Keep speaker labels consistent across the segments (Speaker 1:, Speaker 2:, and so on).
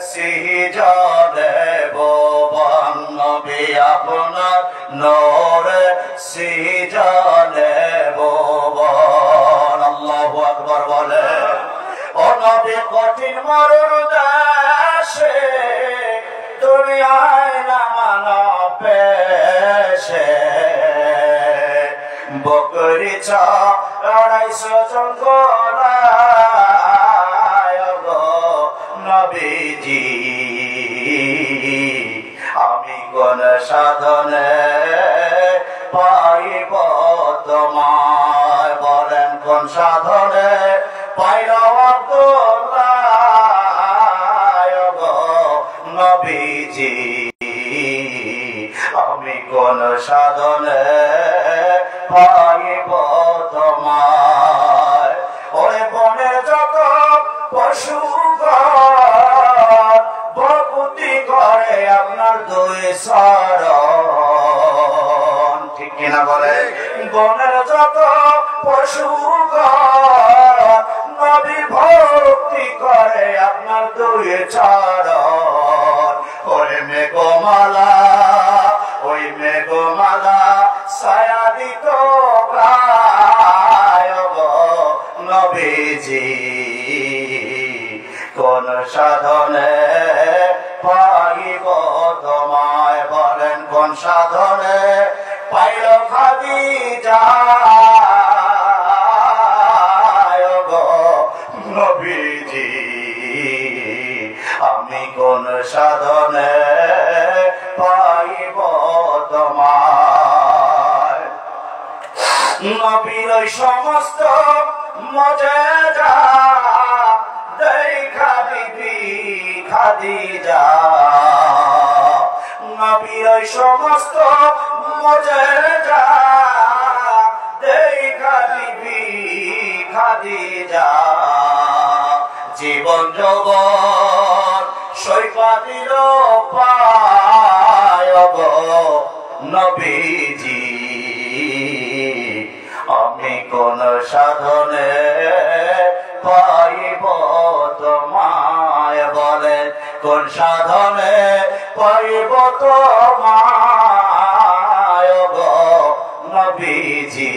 Speaker 1: সিজদে ভুবন নবী আপনার নূরে সিজদে ভুবন। আল্লাহু আকবার বলে। ও নবী কঠিন মরুর দেশে দুনিয়ায় নামানো পেশে বকরি চড়াইছো জঙ্গলায় গো নবীজি, আমি কোন সাধনে পাইব তোমায়? বলেন কোন সাধনে পাইল আব্দুল্লাহ গো নবীজি, আমি কোন সাধনে পাইব তোমায়? ওরে বনের যত পশু ভক্তি করে আপনার দুই শরণ। ঠিক কিনা বলে? বনের যত পশু নবী ভক্তি করে আপনার দুই চরণ। ওরে মেঘমালা, ওই মেঘমালা ছায়া দিত গায় গো নবীজি, কোন সাধনে পাইব তোমায়? বলেন কোন সাধনে পাইল খাদিজা গো নবীজি, আমি কোন সাধনে পাইব তোমায়? নবীর ওই সমস্ত মজেজা দেখা বিবি খাদিজা, নবীর ওই সমস্ত মজেজা দেখা বিবি খাদিজা, জীবন যৌবন সৈফা দিল পায় গো নবীজি, আমি কোন সাধনে পাইব তোমায়? বলে কোন সাধনে পাইব তোমায় গো নবীজি,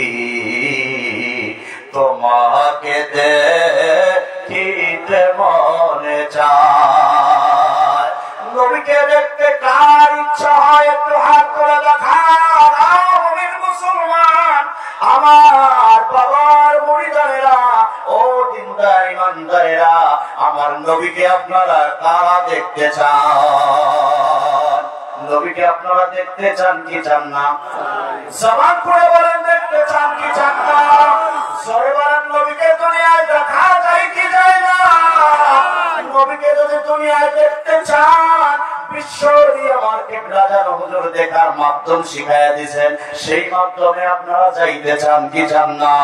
Speaker 1: তোমাকে দেখিতে মনে চায়। নবীকে দেখতে কার ইচ্ছা হয় একটু হাত করে দেখান। আমির মুসলমান, আমার বাবার মুরিদানেরা, ও দিনদার ইমানদারেরা, আমার নবীকে আপনারা কারা দেখতে চান? নবীকে আপনারা দেখতে চান কি চান না? জবান করে বলেন দেখতে চান কি চান না? জোরে বলেন নবীকে দুনিয়ায় দেখা যায় কি যায় না? নবীকে যদি দুনিয়ায় দেখতে চান, বিশ্বরী আমার কিবলা জানো হুজুর দেখার মাধ্যম শিখাইয়া দিয়েছেন, সেই মাধ্যমে আপনারা যাইতে চান কি চান না?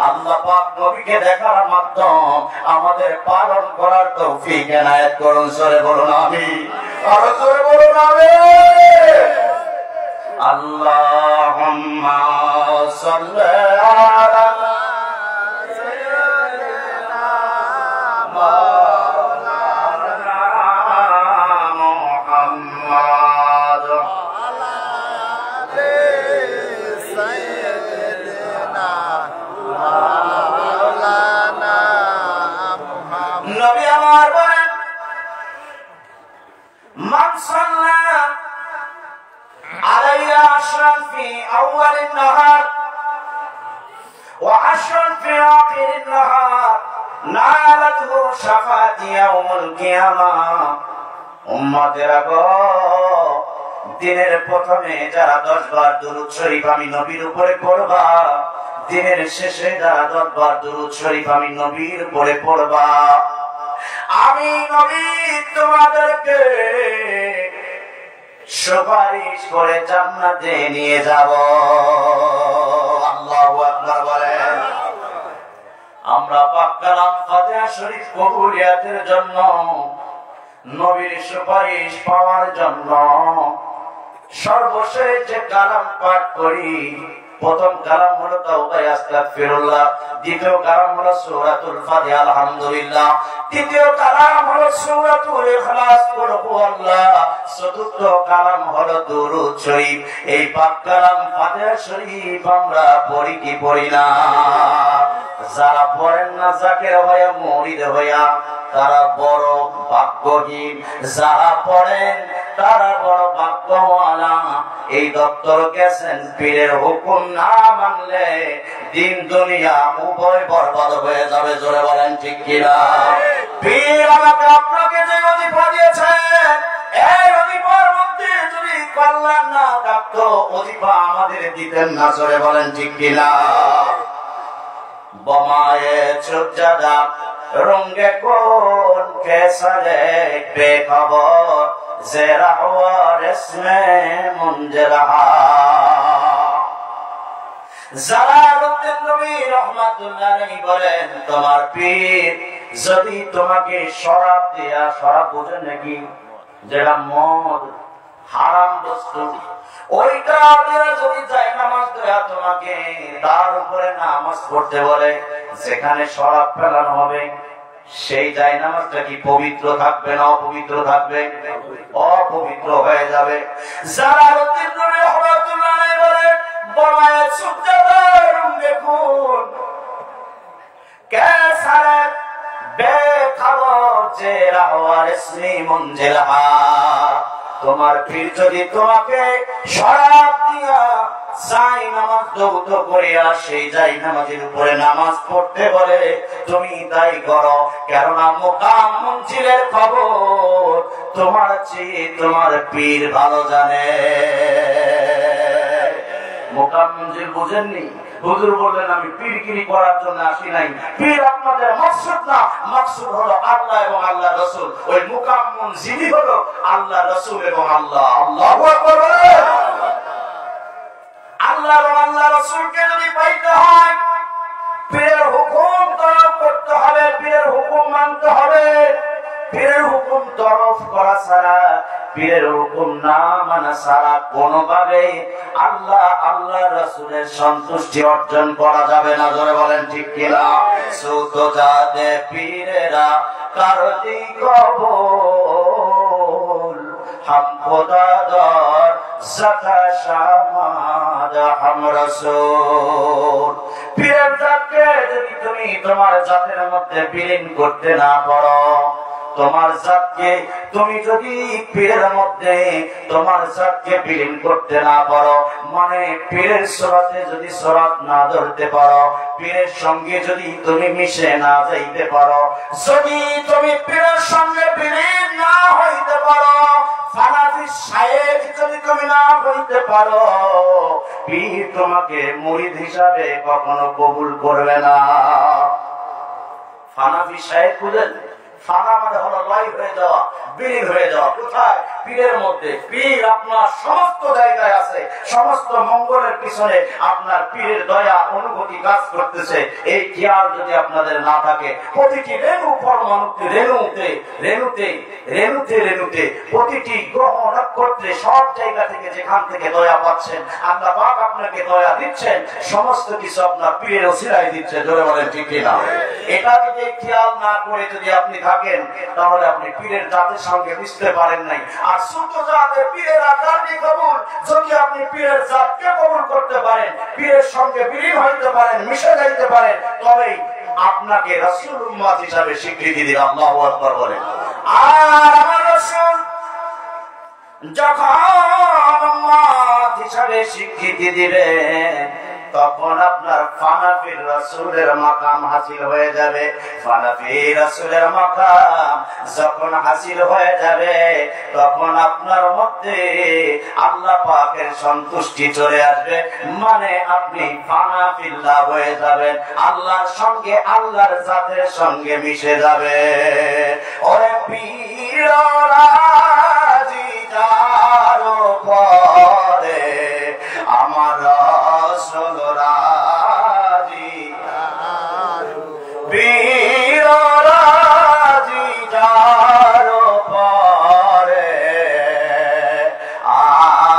Speaker 1: আল্লাহ পাক নবীকে দেখার মাধ্যম আমাদের পালন করার তৌফিক এনায়েত করুন। জোরে বলুন আমিন। আরো জোরে বলুন আমিন। আল্লাহুম্মা সাল্লি আলা أول النهار وعشر في آخر النهار نالته شفاعة يوم القيامة। উম্মতেরা গো, দিনের প্রথমে যারা 10 বার দুরূদ শরীফ আমি নবীর উপরে পড়বা, দিনের শেষে যারা 10 বার দুরূদ শরীফ আমি নবীর উপরে পড়বা, আমি নবী তোমাদেরকে সুপারিশ করে জান্নাতে নিয়ে যাব। আল্লাহু আকবার বলেন। আমরা পাক কালাম ফাতিহা শরীফ কবুলিয়াতের জন্য, নবীর সুপারিশ পাওয়ার জন্য সর্বশেষ যে কালাম পাঠ করি প্রথম কালাম হলো তাওবা আস্তাগফিরুল্লাহ, দ্বিতীয় কালাম হলো সূরাতুল ফাতিহা আলহামদুলিল্লাহ, তৃতীয় কালাম হলো সূরাতুল ইখলাস কুল হুয়াল্লাহ, চতুর্থ কালাম হলো দুরূদ শরীফ। এই পাক কালাম ফাতিহা শরীফ আমরা পড়ি কি পড়ি না? যারা পড়েন না জাকের হয়ে মুরিদ হইয়া তারা বড় ভাগ্যহীন, যারা পড়েন তারা বড় ভাগ্যওয়ালা। এই দপ্তর গেছেন পীরের হুকুম না মানলে দিন দুনিয়া উভয় বরবাদ হয়ে যাবে। জোরে বলেন ঠিক কিনা? পীর আমাকে আপনাকে যে অধিপা দিয়েছেন, এই অধিপার মধ্যে যদি কল্যাণ না থাকতো অধিপা আমাদের দিতেন না। জোরে বলেন ঠিক কিনা? বমায়ে চুজাদা রঙ্গে কোন কেসারে বেখবর জেরা হওয়ার ইসমে মুনজেরাহা। জালালউদ্দিন রুমি রাহমাতুল্লাহ আলাইহি বলেন, তোমার পীর যদি তোমাকে শরাব দিয়া, শরাব বোঝেন নাকি, যেটা মদ হারাম বস্তু, ওইটা দিয়ে যদি যায় নামাজ দেয়া তোমাকে তার উপরে নামাজ পড়তে বলে, যেখানে শরাব ফেলানো হবে সেই যায় নামাজটা কি পবিত্র থাকবে না অপবিত্র থাকবে? অপবিত্র হয়ে যাবে। জালালউদ্দিন রুমি রাহমাতুল্লাহ আলাইহি বলে, বলায়ে সুজাদার দেখুন কেসারে বেখবর জেরা হওয়ার ইসমি মুনজিলহা। তোমার পীর যদি তোমাকে শরাব দিয়া যাই নামাজ দৌত করিয়া সেই যাই নামাজের উপরে নামাজ পড়তে বলে, তুমি তাই করো, কেননা মুকাম মঞ্জিলের খবর তোমার চেয়ে তোমার পীর ভালো জানে। মুকাম মঞ্জিল বুঝেননি? হুজুর বললেন, আমি পীরগিরি করার জন্য আসি নাই, পীর আপনাদের মাকসুদ না, মাকসুদ হলো আল্লাহ এবং আল্লাহ রাসূল। ওই মুকাম মঞ্জিলই হলো আল্লাহ রাসূল এবং আল্লাহ। আল্লাহু আকবার। আল্লাহ এবং আল্লাহ রাসূলকে যদি পাইতে হয় পীরের হুকুম তরফ করতে হবে, পীরের হুকুম মানতে হবে। পীরের হুকুম তরফ করা ছাড়া, পীরের হুকুম না মানা ছাড়া কোনোভাবে আল্লাহ আল্লাহ রাসূলের সন্তুষ্টি অর্জন করা যাবে না। জোরে বলেন ঠিক কিনা? সুতো যাতে পীরেরা কারতি কবুল হাম খোদা দর সাথা শামাদ হাম রাসূল। পীরের জাতকে যদি তুমি তোমার জাতের মধ্যে বিলীন করতে না পারো, তোমার জাতকে তুমি যদি পীরের মধ্যে তোমার জাতকে বিলীন করতে না পারো, মানে পীরের সুরাতে যদি সুরাত না ধরতে পারো, পীরের সঙ্গে যদি তুমি মিশে না যাইতে পারো, যদি তুমি পীরের সঙ্গে বিলীন না হইতে পারো, ফানাফি শায়েখ যদি তুমি না হইতে পারো, পীর তোমাকে মুরিদ হিসাবে কখনো কবুল করবে না। ফানাফি শায়েখ বুঝেন? ফানা মানে হলো লয় হয়ে যাওয়া, বিলীন হয়ে যাওয়া। কোথায়? পীরের মধ্যে। পীর আপনার সমস্ত জায়গায় আছে, সমস্ত মঙ্গলের পিছনে আপনার পীরের দয়া অনুভূতি কাজ করতেছে। এই খেয়াল যদি আপনাদের না থাকে, প্রতিটি রেণু পরমাণুতে, রেণুতে রেণুতে রেণুতে রেণুতে প্রতিটি গ্রহ নক্ষত্রে সব জায়গা থেকে যেখান থেকে দয়া পাচ্ছেন, আল্লাহ পাক আপনাকে দয়া দিচ্ছেন, সমস্ত কিছু আপনার পীরের ওসিলায় দিচ্ছে। জোরে বলেন ঠিক কিনা? এটা যদি খেয়াল না করে যদি আপনি থাকেন, তাহলে আপনি পীরের জাতের সঙ্গে মিশতে পারেন নাই। আর ছোট জাতের পীরের আকারটি কবুল, যদি আপনি পীরের জাতকে কবুল করতে পারেন, পীরের সঙ্গে বিলীন হইতে পারেন, মিশে যাইতে পারেন, তবেই আপনাকে রাসূল উম্মত হিসাবে স্বীকৃতি দিন। আল্লাহু আকবার বলেন। আর আমার রাসূল যখন উম্মত হিসাবে স্বীকৃতি দিবেন, তখন আপনার ফানাফির রাসূলের মাকাম হাসিল হয়ে যাবে। ফানাফির রাসূলের মাকাম যখন হাসিল হয়ে যাবে, তখন আপনার মধ্যে আল্লাহ পাকের সন্তুষ্টি চলে আসবে, মানে আপনি ফানাফিল্লাহ হয়ে যাবেন, আল্লাহর সঙ্গে আল্লাহর জাতের সঙ্গে মিশে যাবে। ওরে পীর রাজি যার পরে আমার রাসূল রাজি, পীর রাজি যার পরে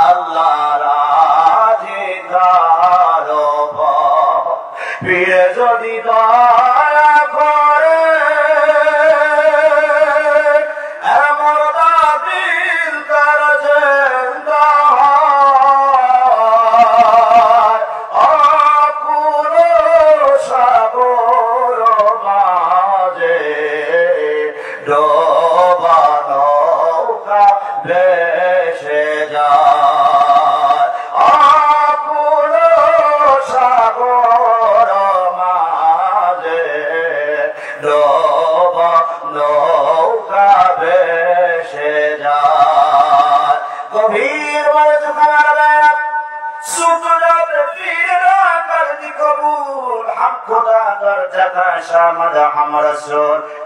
Speaker 1: আল্লাহ রাজি তার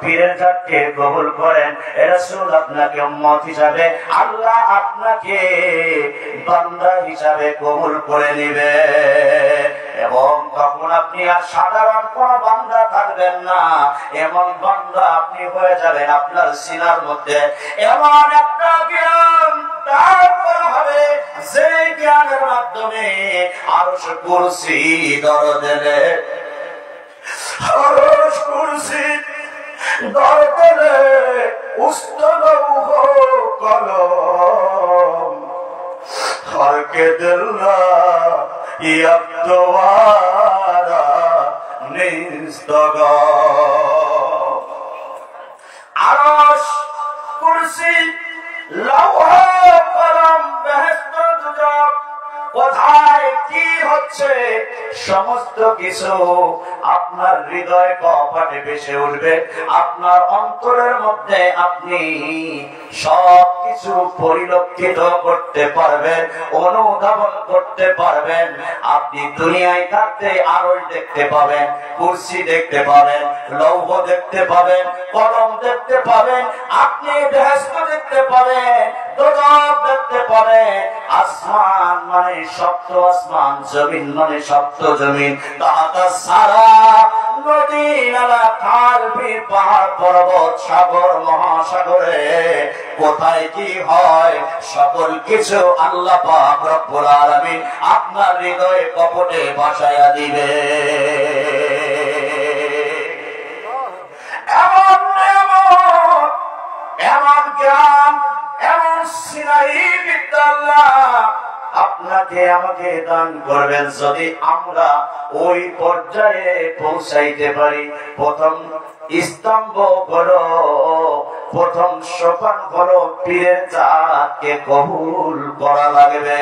Speaker 1: পীরের কাছে কবুল করেন রাসূল আপনাকে উম্মত হিসাবে আল্লাহ আপনাকে বান্দা হিসাবে কবুল করে নেবে এবং তখন আপনি আর সাধারণ কোন বান্দা থাকবেন না এমন বান্দা আপনি হয়ে যাবেন আপনার সিনার মধ্যে এমন একটা জ্ঞান দান করা হবে যে জ্ঞানের মাধ্যমে আরশ কুরসি দরজা দেবে আরশ কুরসি দরজা দেবে উস্তলৌহ কলম হরকে দিল্লা ইয়াবদওয়ারা নিস্তগা আরশ কুরসি লৌহ কলম বেহেশত দুজক কোথায় কি হচ্ছে সমস্ত কিছু আপনার হৃদয় কপাটে ভেসে উঠবে আপনার অন্তরের মধ্যে আপনি সবকিছু পরিলক্ষিত করতে পারবেন অনুধাবন করতে পারবেন আপনি দুনিয়ায় থাকতে আরশ দেখতে পাবেন কুরসি দেখতে পাবেন লৌহ দেখতে পাবেন কলম দেখতে পাবেন আপনি বেহেশত দেখতে পাবেন দোজখ দেখতে পাবেন আসমান মানে সপ্ত আসমান জমিন মানে সপ্ত জমিন তাহাতা সারা নদী নালা খাল বিল পাহাড় পর্বত সাগর মহাসাগরে কোথায় কি হয় সকল কিছু আল্লাহ পাক রব্বুল আলামিন আপনার হৃদয়ে কপটে ভাসায়া দিবে এমন এমন এমন জ্ঞান এমন সিনাই বিদ্যাল্লাহ আপনাকে আমাকে দান করবেন যদি আমরা ওই পর্যায়ে পৌঁছাইতে পারি প্রথম স্তম্ভ হলো প্রথম সোপান হলো পীরের জাতকে কবুল করা লাগবে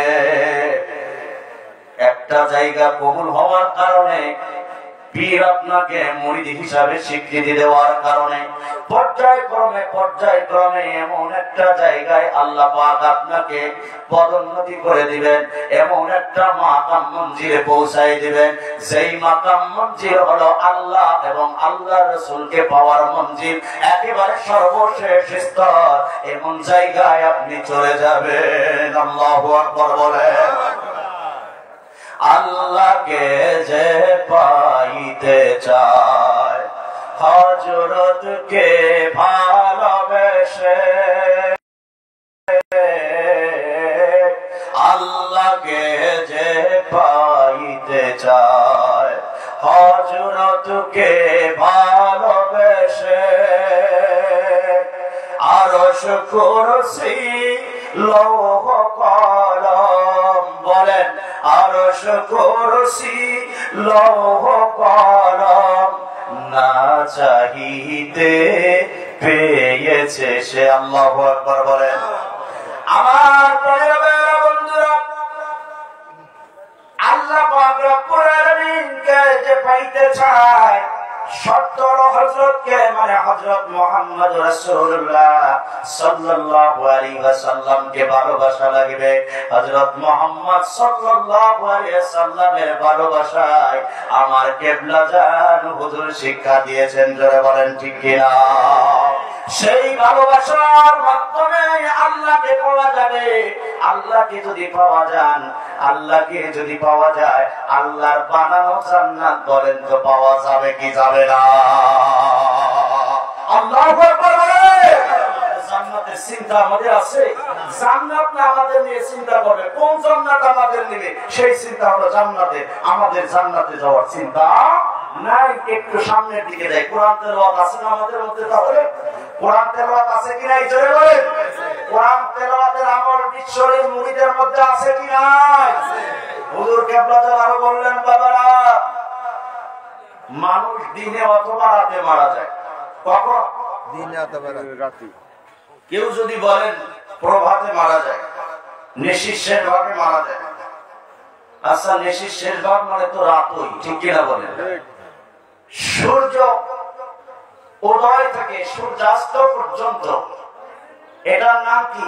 Speaker 1: একটা জায়গা কবুল হওয়ার কারণে পীর আপনাকে মুরিদ হিসাবে স্বীকৃতি দেওয়ার কারণে পর্যায়ক্রমে এমন একটা জায়গায় আল্লাহ পাক আপনাকে পদোন্নতি করে দিবেন এমন একটা মাকাম মঞ্জিলে পৌঁছায় দিবেন সেই মাকাম মঞ্জিল হলো আল্লাহ এবং আল্লাহর রাসূলকে পাওয়ার মঞ্জিল একেবারে সর্বশেষ স্তর এমন জায়গায় আপনি চলে যাবেন আল্লাহু আকবার বলেন আল্লাহকে যে পাইতে চায় হযরতকে ভালোবেসে আল্লাহকে যে পাইতে চায় হযরতকে ভালোবেসে আরশ কুরসি লৌহ কলম বলেন আরশ কুরসি লৌহ কলম না চাহিতে পেয়েছে সে আল্লাহু আকবার বলেন আমার প্রিয় বন্ধুরা আল্লাহ পাক রব্বুল আলামিনকে যে পাইতে চায় শর্ত হযরতকে মানে হযরত মুহাম্মদ রাসূলুল্লাহ সাল্লাল্লাহু আলাইহি ওয়াসাল্লামকে ভালোবাসা লাগবে হযরত মুহাম্মদ সাল্লাল্লাহু আলাইহি ওয়াসাল্লামের ভালোবাসায় আমার কিবলা জান হুজুর শিক্ষা দিয়েছেন জোরে বলেন ঠিক কি না সেই ভালোবাসার মাধ্যমে আল্লাহকে পাওয়া যাবে আল্লাহকে যদি পাওয়া যান আল্লাহকে যদি পাওয়া যায় আল্লাহর বানানো জান্নাত বলেন তো পাওয়া যাবে কি যাবে না আল্লাহু আকবার বলেন জান্নাতের চিন্তা আমাদের আছে জান্নাত না আমাদের নিয়ে চিন্তা করবে কোন জান্নাত আমাদের নিবে সেই চিন্তা হলো জান্নাতে আমাদের জান্নাতে যাওয়ার চিন্তা নাই একটু সামনের দিকে যাই কোরআন তেলাওয়াত আছে না আমাদের মধ্যে তাহলে কোরআন তেলাওয়াত আছে কি নাই জোরে বলেন কোরআন তেলাওয়াতের আমল বিশ্বরী মুরিদের মধ্যে আছে কি নাই হুজুর কিবলা আরো বললেন বাবারা মানুষ দিনে অথবা রাতে মারা যায় কখন দিনে অথবা রাতে কেউ যদি বলেন প্রভাতে মারা যায় নিশির শেষ ভাগে মারা যায় আচ্ছা নিশির শেষ ভাগ মানে তো রাতই ঠিক কিনা বলেন সূর্য উদয় থেকে সূর্যাস্ত পর্যন্ত এটার নাম কি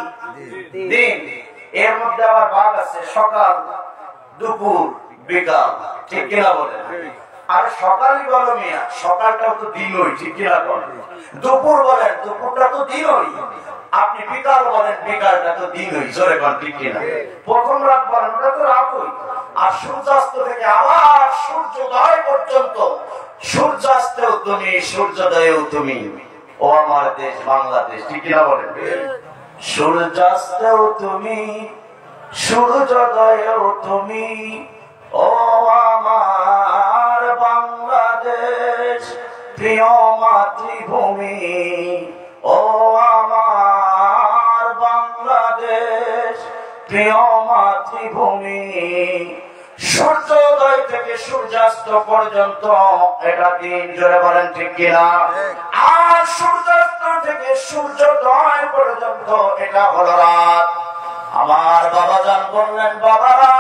Speaker 1: দিন এর মধ্যে আবার ভাগ আছে সকাল দুপুর বিকাল ঠিক কিনা বলেন আর সকালই বলো মিয়া, সকালটাও তো দিনই, ঠিক কিনা বলেন? দুপুর বলেন, দুপুরটা তো দিনই। আপনি বিকাল বলেন, বিকালটা তো দিনই, জোরে বলেন, ঠিক কিনা? প্রথম রাত বলেন, ওটা তো রাতই। আর সূর্যাস্ত থেকে আবার সূর্যোদয় পর্যন্ত, সূর্যাস্তেও তুমি, সূর্যোদয়েও তুমি। ও আমার দেশ বাংলাদেশ, ঠিক কিনা বলেন? সূর্যাস্তেও তুমি, সূর্যোদয়েও তুমি, ও আমার বাংলাদেশ প্রিয় মাতৃভূমি। ও আমার বাংলাদেশ প্রিয় মাতৃভূমি। সূর্যোদয় থেকে সূর্যাস্ত পর্যন্ত এটা দিন, জোরে বলেন, ঠিক কিনা? আর সূর্যাস্ত থেকে সূর্যোদয় পর্যন্ত এটা হলো রাত। আমার বাবা জান বললেন, বাবারা,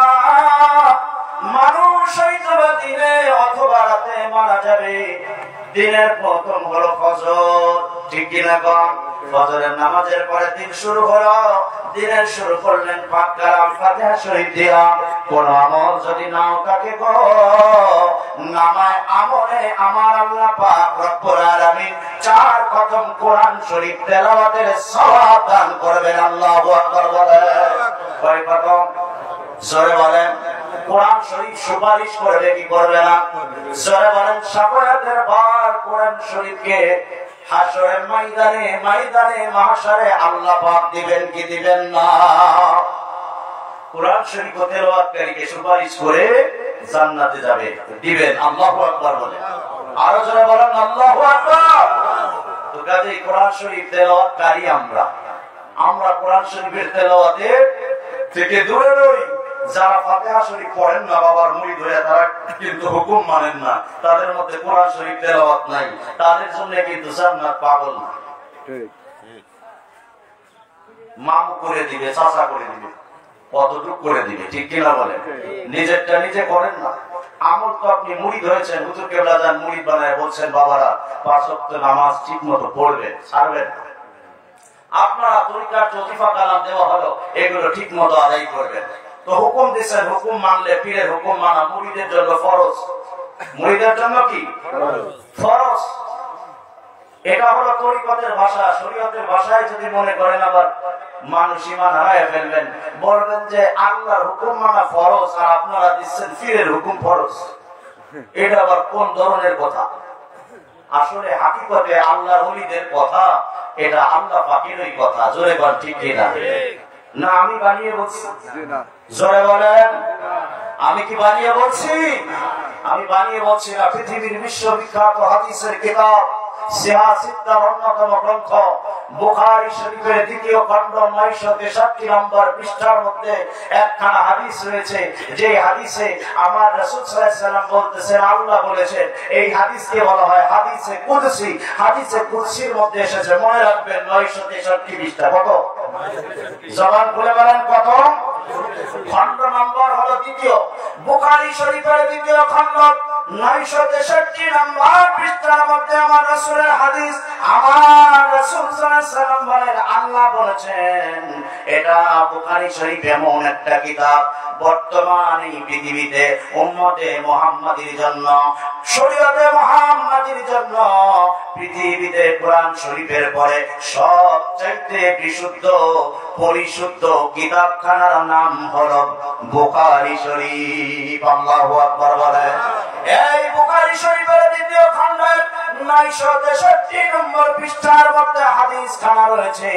Speaker 1: মানুষ হয়তো দিনে অথবা রাতে মারা যাবে। দিনের প্রথম হলো ফজর, ঠিক কিনা কম? ফজরের নামাজের পরে দিন শুরু হলো। দিনের শুরু করলেন পাক কালাম ফাতিহা শরীফ দিয়া। কোন আমল যদি নাও থাকে গো, নামায় আমলে আমার আল্লাহ পাক রব্বুল আলামিন 4 খতম কোরআন শরীফ তেলাওয়াতের সওয়াব দান করবেন। আল্লাহু আকবার বলেন। কয় খতম? জোরে বলেন। কোরআন শরীফ সুপারিশ করবে কি করবে না? জোরে বলেন। শাফায়াতের বার কোরআন শরীফকে হাশরের ময়দানে, ময়দানে মাহশারে আল্লাহ পাক দিবেন কি দিবেন না? কোরআন শরীফ তেলাওয়াতকারীকে সুপারিশ করে জান্নাতে যাবে, দিবেন। আল্লাহু আকবার বলেন। আরো জোরে বলেন, আল্লাহু আকবার। তো কাজেই কোরআন শরীফ তেলাওয়াতকারী আমরা কোরআন শরীফের তেলাওয়াতে থেকে দূরে রই। যারা ফাতিহা শরীফ পড়েন না, বাবার মুড়ি ধরে, তারা কিন্তু হুকুম মানেন না, তাদের মধ্যে কোরআন শরীফ তেলাওয়াত নাই, তাদের জন্য কিন্তু জান্নাত পাগল না। মামু করে দিবে, চাচা করে দিবে, কতটুক করে দিবে, ঠিক কিনা বলে? নিজেরটা নিজে করেন না। আমল তো আপনি মুড়ি ধরেছেন, হুজুর কেবলা যান মুড়ি বানায় বলছেন, বাবারা 5 ওয়াক্ত নামাজ ঠিক মতো পড়বেন, ছাড়বেন। আপনারা তরিকার ওজিফা কালাম দেওয়া হলো, এগুলো ঠিক মতো আদায় করবেন। তো হুকুম দিচ্ছেন, হুকুম মানলে, পীরের হুকুম মানা মুরিদের জন্য ফরজ। মুরিদের জন্য কি ফরজ? এটা হলো তরিকতের ভাষা। শরীয়তের ভাষায় যদি মনে করেন আবার মানুষ ঈমান হারায় ফেলবেন, বলবেন যে আল্লাহর হুকুম মানা ফরজ আর আপনারা দিচ্ছেন পীরের হুকুম ফরজ। এটা আবার কোন ধরনের কথা? আসলে হাকিকতে আল্লাহর ওলিদের কথা, এটা আল্লাহ পাকেরই কথা। জোরে বল, ঠিক কিনা? না আমি বানিয়ে বলছি? জোরে বলেন, আমি কি বানিয়ে বলছি? আমি বানিয়ে বলছি না। পৃথিবীর বিশ্ববিখ্যাত হাদিসের কিতাব সিহাসিত্তার অন্যতম গ্রন্থ বুখারী শরীফের 2য় খণ্ড 963 নম্বর পৃষ্ঠার মধ্যে একখানা হাদিস রয়েছে, যে হাদিসে আমার রাসূল সাল্লাল্লাহু আলাইহি ওয়াসাল্লাম বলতেছেন, আল্লাহ বলেছেন। এই হাদিসকে বলা হয় হাদিসে কুদসি। হাদিসে কুদসির মধ্যে এসেছে, মনে রাখবেন, 963 পৃষ্ঠা। কত? জবান খুলে বলেন, কত? খণ্ড নম্বর হলো 2 বুখারী শরীফের 2য় খণ্ড 963 নম্বর পৃষ্ঠার মধ্যে আমার রাসূলের হাদিস। আমার রাসূল সাল্লাল্লাহু আলাইহি ওয়াসাল্লাম বলেন, আল্লাহ বলেছেন। এটা বুখারী শরীফ এমন একটা কিতাব, বর্তমানে পৃথিবীতে উম্মতে মুহাম্মাদীর জন্য, শরীয়তে মুহাম্মাদীর জন্য পৃথিবীতে কোরআন শরীফের পরে সবচাইতে বিশুদ্ধ পরিশুদ্ধ কিতাবখানার নাম হলো বুখারী শরীফ। আল্লাহু আকবার বলেন। এই বুখারী শরীফের 2য় খণ্ডের 963 নম্বর পৃষ্ঠার মধ্যে হাদিস খানা রয়েছে।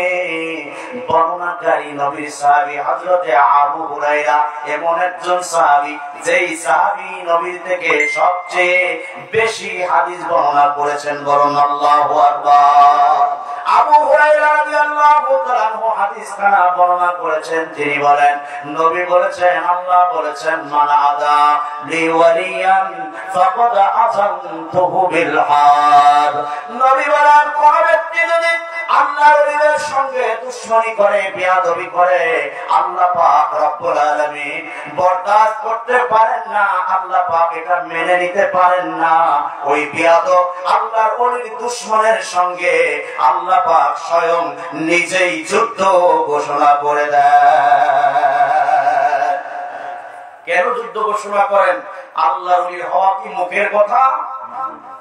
Speaker 1: বর্ণনাকারী নবীর সাহাবী হযরতে আবু হুরায়রা এমন একজন সাহাবী, যেই সাহাবী নবীর থেকে সবচেয়ে বেশি হাদিস বর্ণনা করেছেন। বলুন আল্লাহু আকবার। আবু হুরায়রা রাদিয়াল্লাহু তাআলা আনহু হাদিস খানা বর্ণনা করেছেন। তিনি বলেন, নবী বলেছেন, আল্লাহ বলেছেন, মান আদা লিওয়ালিয়ান ফাকাদ আযানতুহু বিল হাদ। নবী বলেন, কোন ব্যক্তি যদি আল্লাহর ওলিদের সঙ্গে দুশমনি করে, বেয়াদবি করে, আল্লাহ পাক রব্বুল আলামিন বরদাশত করতে পারেন না, আল্লাহ পাক এটা মেনে নিতে পারেন না, ওই বেয়াদব আল্লাহর ওলির দুশমনের সঙ্গে আল্লাহ পাক স্বয়ং নিজেই যুদ্ধ ঘোষণা করে দেন। কেন যুদ্ধ ঘোষণা করেন? আল্লাহর ওলি হওয়া কি মুখের কথা?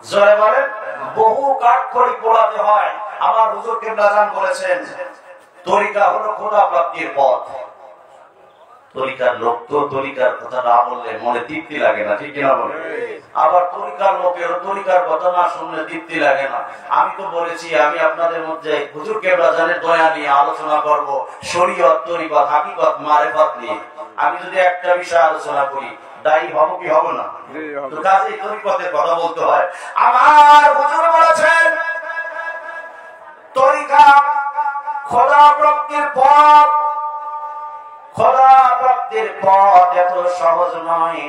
Speaker 1: জোরে বলেন। বহু কাঠখড়ি পোড়াতে হয়। আমার হুজুর কেবলা জান বলেছেন তরিকা হলো খোদা প্রাপ্তির পথ। তরিকার লোক তো তরিকার কথা না বললে মনে তৃপ্তি লাগে না, ঠিক কিনা বলে? আবার তরিকার লোকের তরিকার কথা না শুনলে তৃপ্তি লাগে না। আমি তো বলেছি আমি আপনাদের মধ্যে হুজুর কেবলা জানের দয়া নিয়ে আলোচনা করব, শরীয়ত, তরিকত, হাকিকত, মারেফত নিয়ে। আমি যদি একটা বিষয় আলোচনা করি দায়ী হব কি হব না? তো কাজেই তরিকতের কথা বলতে হয়। আমার হুজুর বলেছেন তরিকা খোদা প্রাপ্তির পথ। খোদা প্রাপ্তির পথ এত সহজ নয়।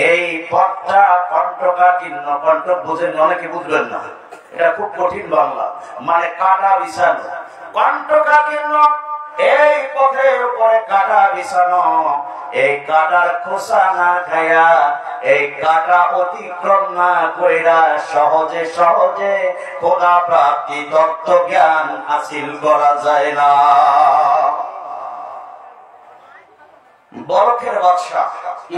Speaker 1: এই পথটা কণ্টকাকীর্ণ। কণ্টক বুঝেন, অনেকে বুঝবেন না, এটা খুব কঠিন বাংলা, মানে কাটা বিছানো। কণ্টকাকীর্ণ এই পথের উপরে কাটা বিছানো। এই কাটার খোসা না খায়া, এই কাটা অতিক্রম না কইরা সহজে সহজে খোদা প্রাপ্তি তত্ত্ব জ্ঞান হাসিল করা যায় না। বরখের বাদশা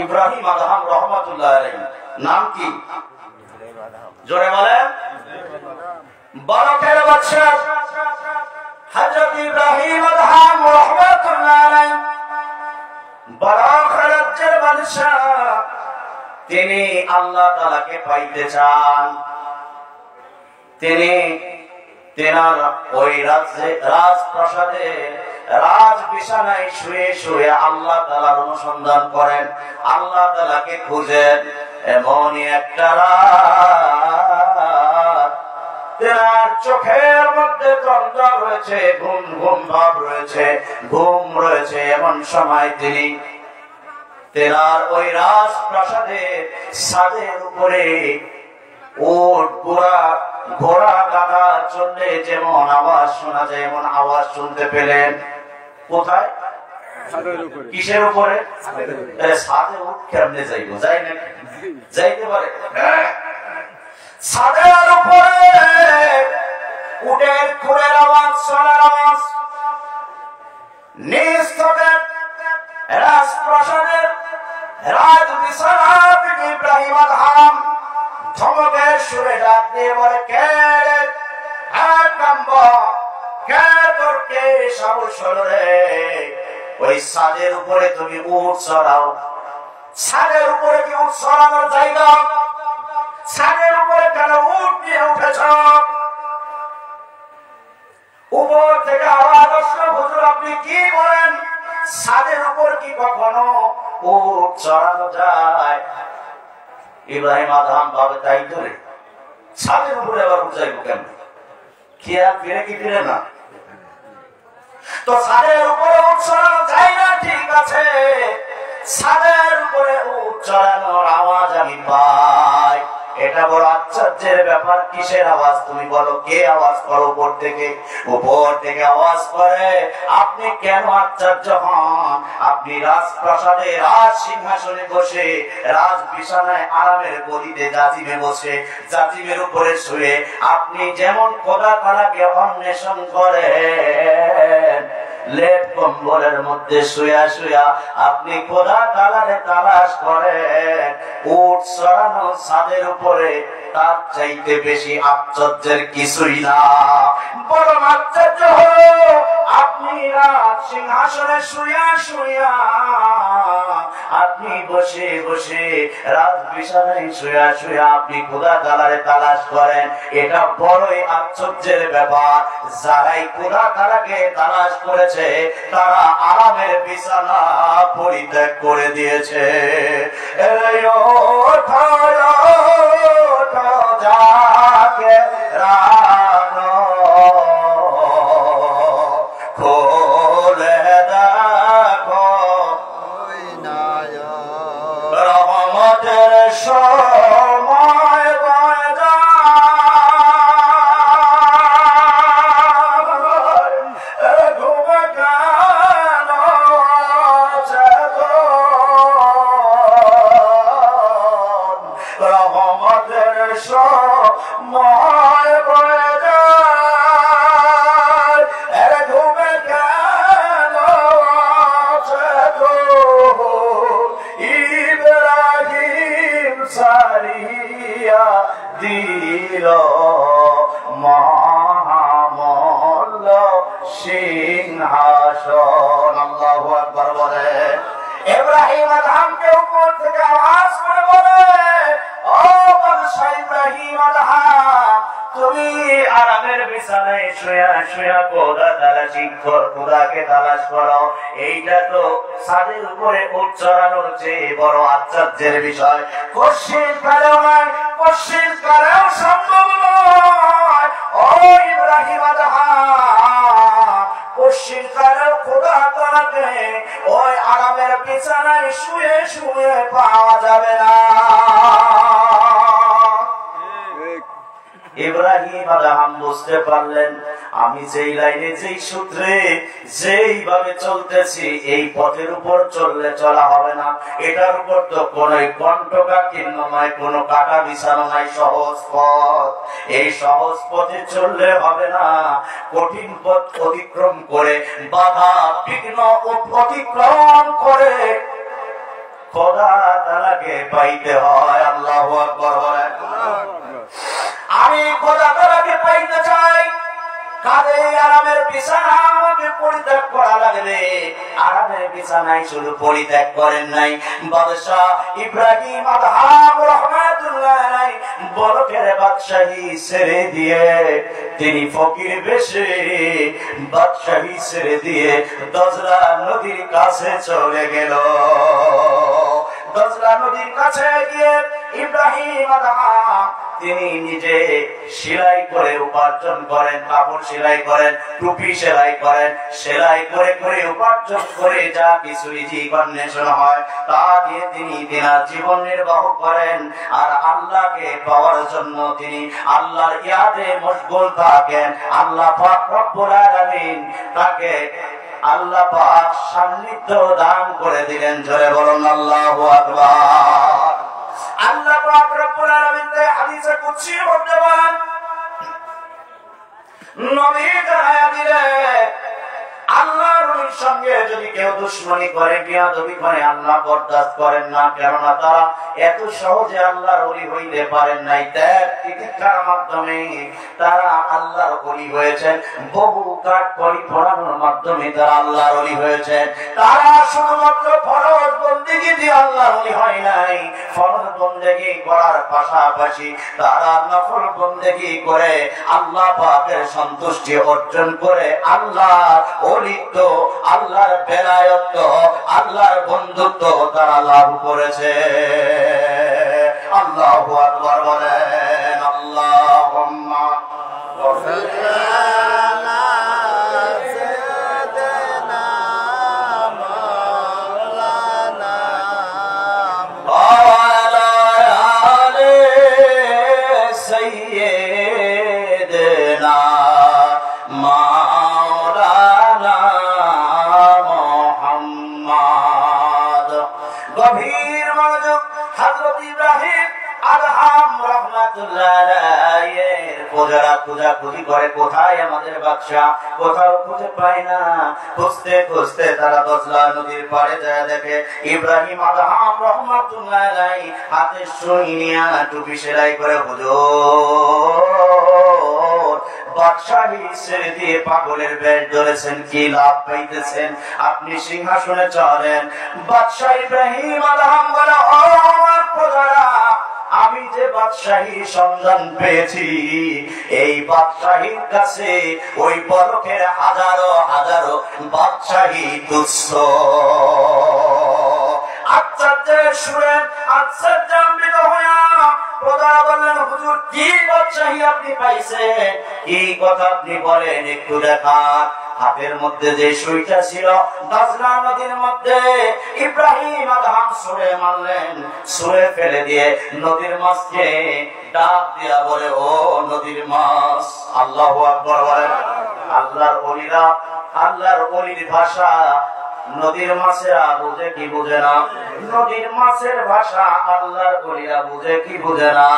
Speaker 1: ইব্রাহিম আদহাম রহমাতুল্লাহ আলাইহি নাম কি? জোরে বলেন। বরখের বাদশা হযরত ইব্রাহিম আদহাম রহমাতুল্লাহ আলাইহি বরখ রাজ্যের বাদশা। তিনি আল্লাহ তাআলাকে পাইতে চান। তিনি তেনার ওই রাজপ্রাসাদে রাজ বিছানায় শুয়ে শুয়ে আল্লাহ তাআলার অনুসন্ধান করেন, আল্লাহ তাআলাকে খুঁজেন। এমনই একটা রাত তেনার চোখের মধ্যে তন্দ্রা রয়েছে, ঘুম ঘুম ভাব রয়েছে, ঘুম রয়েছে। এমন সময় তিনি তেনার ওই রাজপ্রাসাদে ছাদের উপরে উট, ঘোড়া, গাধা চললে যেমন আওয়াজ শোনা যায় এমন আওয়াজ শুনতে পেলেন। কোথায়? কিসের উপরে? ছাদে উঠ কেমনে যাইব? যাই না, যাইতে পারে। ছাদের উপরে উটের খুরের আওয়াজ, চলার আওয়াজ। নিজ থেকে রাজপ্রাসাদের রাজ বিছানা থেকে ইব্রাহিম আদহাম ধমকের সুরে ডাক দিয়ে বলে, কে তোর কে সাহস হলো রে ওই ছাদের উপরে তুমি উট চড়াও? ছাদের উপরে কি উট চড়ানোর জায়গা? ছাদের উপরে কেন উট নিয়ে উঠেছ? উপর থেকে আওয়াজ আসলো, হুজুর আপনি কি বলেন? ছাদের উপর কি কখনো উট চড়ানো যায়? ইব্রাহিম আদহাম ভাবে তাই ধরে ছাদের উপরে আবার উঠ যাইব কেন? কি আর ফিরে কি ফিরে না? তো ছাদের উপরে উঠ চড়ানো যায় না, ঠিক আছে। ছাদের উপরে উঠ চড়ানোর আওয়াজ আমি পাই, এটা বড় আশ্চর্যের ব্যাপার। কিসের আওয়াজ তুমি বলো? কে আওয়াজ করো? উপর থেকে। উপর থেকে আওয়াজ করে। আপনি কেন আশ্চর্য হন? আপনি রাজপ্রাসাদে রাজ সিংহাসনে বসে, রাজ বিছানায় আরামের গদিতে জাজিমে বসে, জাজিমের উপরে শুয়ে আপনি যেমন খোদা তাআলাকে অন্বেষণ করেন, লেপ কম্বলের মধ্যে শুয়া শুয়া আপনি খোদা তাআলারে তালাশ করেন, উট চড়ানো ছাদের উপরে তার চাইতে বেশি আশ্চর্যের কিছুই না। বরং আশ্চর্য হলো আপনি রাজ সিংহাসনে শুয়া শুয়া, আপনি বসে বসে রাজ বিছানায় শুয়া শুয়া আপনি খোদা তাআলারে তালাশ করেন। এটা বড়ই আশ্চর্যের ব্যাপার। যারাই খোদা তাআলাকে তালাশ করেছে তারা আরামের বিছানা পরিত্যাগ করে দিয়েছে। যাকে রানো খোলে দেখো রহমতের সময় বয়ে যায়, ঘুমে কেন চেতন রহমতের সময় বয়ে যায়, ঘুমে কেন চেতন ইব্রাহিম শোন। আল্লাহু আকবার বলে। ইব্রাহিম আদহামকে উপর থেকে আওয়াজ করে বলে, ও বাদশাহ ইব্রাহিম আদহাম, তুমি আরামের বিছানায় শুয়া শুয়া খোদা তালাশি কর, খোদাকে তালাশ করো। এইটা তো ছাদের উপরে উট চড়ানোর চেয়ে বড় আশ্চর্যের বিষয়। পশ্চিম কালেও নয়, পশ্চিম কালেও সম্ভব নয়। ও ইব্রাহিম আদহাম, পশ্চিম কালেও খোদা তালাকে ওই আরামের বিছানায় শুয়ে শুয়ে পাওয়া যাবে না। ইব্রাহিম আদহাম বুঝতে পারলেন, আমি যেই লাইনে যেই সূত্রে যেইভাবে চলতেছি এই পথের উপর চললে চলা হবে না। এটার উপর তো কোন কণ্টকা চিহ্ন নয়, কোন কাটা বিছানো নাই, সহজ পথ। এই সহজ পথে চললে হবে না, কঠিন পথ অতিক্রম করে, বাধা বিঘ্ন অতিক্রম করে খোদা তাআলাকে পাইতে হয়। আল্লাহু আকবার বলেন। আমি খোদা তাআলাকে পাইতে চাই, কাঁধে আরামের বিছানা আমাকে পরিত্যাগ করা লাগবে। আরামের বিছানায় শুধু পরিত্যাগ করেন নাই বাদশাহ ইব্রাহিম আদহাম রাহমাতুল্লাহ আলাইহি, বলকের বাদশাহী ছেড়ে দিয়ে তিনি ফকির বেশে বাদশাহী ছেড়ে দিয়ে দজলা নদীর কাছে চলে গেল। দজলা নদীর কাছে গিয়ে ইব্রাহিম আদহাম তিনি নিজে সেলাই করে উপার্জন করেন, কাপড় সেলাই করেন, টুপি সেলাই করেন, সেলাই করে করে উপার্জন করে যা কিছু রিজিক অন্বেষণ হয় তা দিয়ে তিনি দিনার জীবন নির্বাহ করেন। আর আল্লাহকে পাওয়ার জন্য তিনি আল্লাহর ইয়াদে মশগুল থাকেন। আল্লাহ পাক রব্বুল আলামিন তাকে আল্লাহ পাক সান্নিধ্য দান করে দিলেন। জোরে বলুন আল্লাহু আকবার। আল্লাহ পাক রব্বুল আলামিন হাদিসে কুদসির মধ্যে বলেন, নবী জানায়া দিলেন, আল্লাহর ওলির সঙ্গে যদি কেউ দুশমনি করে, বেয়াদবি করে, আল্লাহ বরদাস্ত করেন না। কেননা তারা এত সহজে আল্লাহর ওলি হইতে পারেন নাই। ত্যাগ তিতিক্ষার মাধ্যমে তারা আল্লাহর ওলি হয়েছেন, বহু কাঠ করি পড়ানোর মাধ্যমে তারা আল্লাহর ওলি হয়েছেন। তারা শুধুমাত্র ফরজ বন্দেগী দিয়ে আল্লাহর ওলি হয় নাই, ফরজ বন্দেগী করার পাশাপাশি তারা নফল বন্দেগী করে আল্লাহ পাকের সন্তুষ্টি অর্জন করে আল্লাহর ওলিত্ব, আল্লাহর বেলায়ত্ব, আল্লাহর বন্ধুত্ব তারা লাভ করেছে। আল্লাহু আকবার বলেন। আল্লাহুম্মা গভীর মনোযোগ। হযরত ইব্রাহিম আদহাম রাহমাতুল্লাহ আলাইহির খোঁজাখুঁজি করে, কোথায় আমাদের বাদশা, কোথাও খুঁজে পায় না। খুঁজতে খুঁজতে তারা দজলা নদীর পাড়ে যায়, দেখে ইব্রাহিম আদহাম রাহমাতুল্লাহ আলাইহি হাতে সুই নিয়া টুপি সেলাই করে, হুজুর বাদশাহী ছেড়ে দিয়ে পাগলের বেশ ধরেছেন, কি লাভ পাইতেছেন? আপনি সিংহাসনে চলেন। বাদশাহ ইব্রাহিম আদহাম বলে, ও আমার প্রজারা, আমি যে বাদশাহী সন্ধান পেয়েছি, এই বাদশাহীর কাছে ওই বলকের হাজারো হাজারো বাদশাহী তুচ্ছ। আশ্চর্যের সুরে আশ্চর্যান্বিত হইয়া প্রজা বললেন, হুজুর কি বাদশাহী আপনি পাইছেন? কি কথা আপনি বলেন, একটু দেখান। হাতের মধ্যে যে সুইটা ছিল দজলা নদীর মধ্যে ইব্রাহিম আদহাম ছুঁড়ে মারলেন, ছুঁড়ে ফেলে দিয়ে নদীর মাছকে ডাক দিয়া বলে, ও নদীর মাছ। আল্লাহু আকবার বলেন। আল্লাহর ওলিরা, আল্লাহর ওলির ভাষা নদীর মাছেরা বুঝে কি বুঝে না? নদীর মাছের ভাষা আল্লাহর ওলিরা বুঝে কি বুঝে না?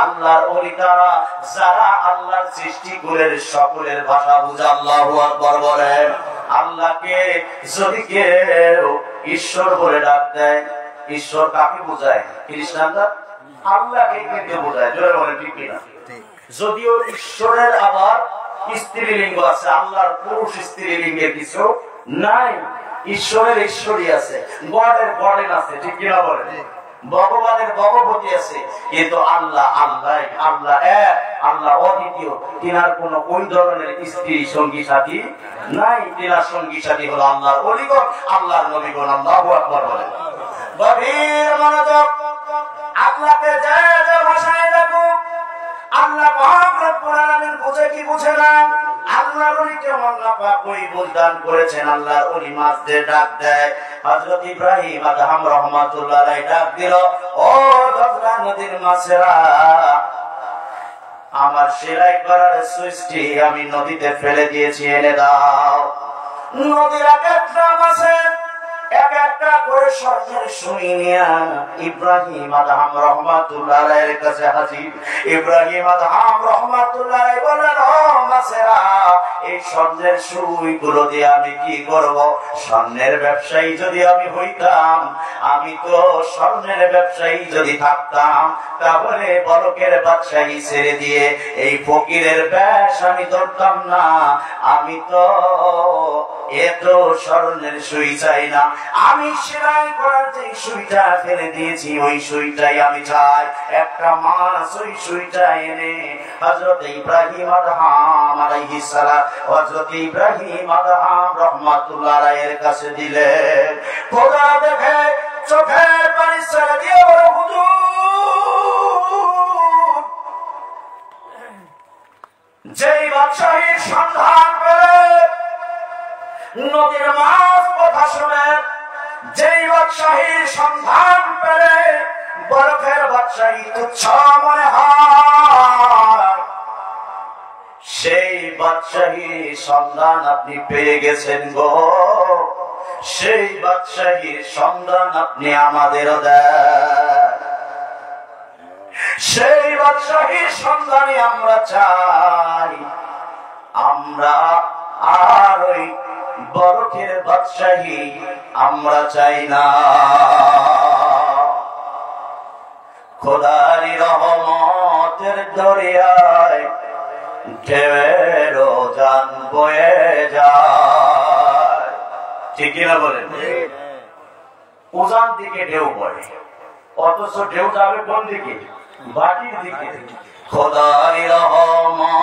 Speaker 1: আল্লাহর ওলি তারা যারা আল্লাহর সৃষ্টিকুলের সকলের ভাষা বুঝে। আল্লাহু আকবার বলেন। আল্লাহকে যদি কেউ ঈশ্বর বলে ডাক দেয়, ঈশ্বর কাকে বোঝায়? খ্রিস্টানরা আল্লাহকে কিন্তু বোঝায়। জোরে বলেন ঠিক কিনা? যদিও ঈশ্বরের আবার স্ত্রীলিঙ্গ আছে, আল্লাহর পুরুষ স্ত্রীলিঙ্গের কিছু নাই। ঈশ্বরের ঈশ্বরী আছে, গডের গডেন আছে, ঠিক কিনা বলেন? ভগবানের ভগবতী আছে, কিন্তু আল্লাহ আল্লাহ আল্লাহ এক, আল্লাহ অদ্বিতীয়। তিনার কোন ওই ধরনের স্ত্রী সঙ্গী সাথী নাই। তিনার সঙ্গী সাথী হলো আল্লাহর ওলিগণ, আল্লাহর নবীগণ। আল্লাহু আকবার বলেন। গভীর মনোযোগ। আল্লাহকে যে যে ভাষায় ডাকুক, আল্লাহ পাক রব্বুল আলামিন বুঝে কি বুঝে না? আল্লাহর ওলিকে আল্লাহ পাক ওই বুঝদান করেছেন। আল্লাহর ওলি মাছ দিয়ে ডাক দেয়। হযরত ইব্রাহিম আদহাম রাহমাতুল্লাহ আলাইহি ডাক দিল, ও দজলা নদীর মাছেরা, আমার সেলাই করার সুইচটি আমি নদীতে ফেলে দিয়েছি, এনে দাও। নদীর এক একটা মাছে এক একটা করে স্বর্ণের সুই নিয়া ইব্রাহিম আদহাম রাহমাতুল্লাহ আলাইহির কাছে হাজির। ইব্রাহিম আদহাম রাহমাতুল্লাহ আলাইহি বলেন, ও মাছেরা, এই স্বর্ণের সুই গুলো দিয়ে আমি কি করব? স্বর্ণের ব্যবসায়ী যদি আমি হইতাম, আমি তো স্বর্ণের ব্যবসায়ী যদি থাকতাম, তাহলে বলকের বাদশাহী ছেড়ে দিয়ে এই ফকিরের ব্যাস আমি ধরতাম না। আমি তো এত স্বর্ণের সুই চাই না, আমি সেলাই করার যে সুইটা ফেলে দিয়েছি ওই সুইটাই আমি চাই। একটা মাছ ওই সুইটা এনে হযরত ইব্রাহিম আদহাম আলাইহিস সালাম, হযরত ইব্রাহিম আদহাম রাহমাতুল্লাহ আলাইহির কাছে দিলেন। খোদা দেখে চোখের পানি ছেড়ে দিয়ে বলল, হুজুর, যেই বাদশাহীর সন্ধান পেলে, নদীর মাছ কথা শুনে যেই বাদশাহীর সন্ধান পেলে বরফের বাদশাহী তুচ্ছ মনে হয়, সেই বাদশাহীর সন্ধান আপনি পেয়ে গেছেন গো। সেই বাদশাহীর সন্ধান আপনি আমাদেরও দেন। সেই বাদশাহীর সন্ধানে আমরা চাই। আমরা আর ওই বরফের বাদশাহী আমরা চাই না। খোদার রহমতের দরিয়ায় ঢেউয়ের জান বয়ে যায়, ঠিক কিনা বলেন? উজান দিকে ঢেউ বয়, অথচ ঢেউ যাবে কোন দিকে? বাটির দিকে। খোদার রহমত